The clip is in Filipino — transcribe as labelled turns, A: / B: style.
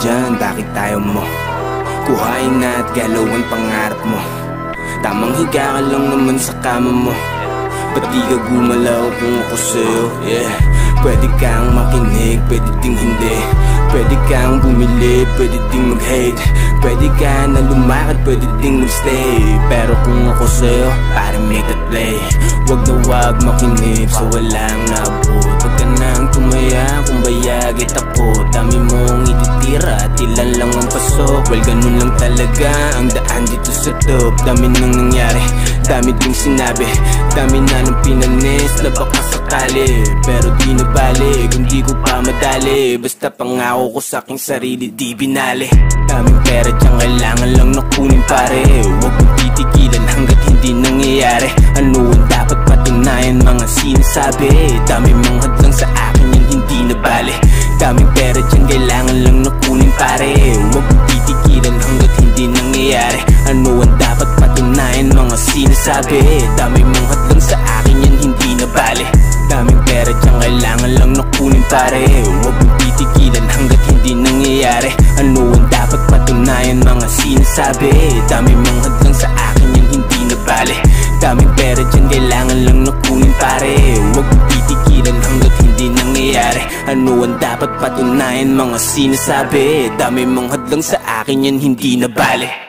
A: dyan, bakit tayo mo? Kuhain na at galawin pangarap mo. Tamang higa ka lang naman sa kama mo. Ba't di ka gumalaw kung ako sa'yo? Yeah. Pwede kang makinig, pwede ding hindi. Pwede kang bumili, pwede ding mag-hate. Pwede ka na lumakad, pwede ding mag-stay. Pero kung ako sa'yo, pare make that play. Wag na wag makinig sa walang naabot. Wag ka nang tumaya kung bayagit ako. Dami mong ititira at ilan lang ang pasok. Well, ganun lang talaga ang daan dito sa top. Dami nang nangyari, dami ding sinabi. Dami na nang pinanis na baka sakali. Pero di na bali kung di ko pa madali. Basta pangako ko sa aking sarili, di binali. Daming pera dyan, kailangan lang nakunin pare. Huwag mong titigilan hanggat hindi nangyayari. Ano ang dapat patunayan, mga sinasabi. Daming mga hadlang sa akin, yan hindi na bali. Daming pera dyan, kailangan lang nakunin pare. Huwag mong titigilan hanggat hindi nangyayari. Ano ang dapat patunayan, mga sinasabi. Daming mga hadlang sa akin, yan hindi na bali. Daming pera dyan, kailangan lang nakunin pare. Huwag mong titigilan hanggat hindi nangyayari. Ano ang dapat patunayan, mga sinasabi. Daming mga hadlang sa akin, yan hindi na bali. Daming pera dyan, kailangan lang nakunin pare. Huwag mong titigilan hanggat hindi nangyayari. Ano ang dapat patunayan, mga sinasabi. Daming mga hadlang sa akin, yan hindi na bali.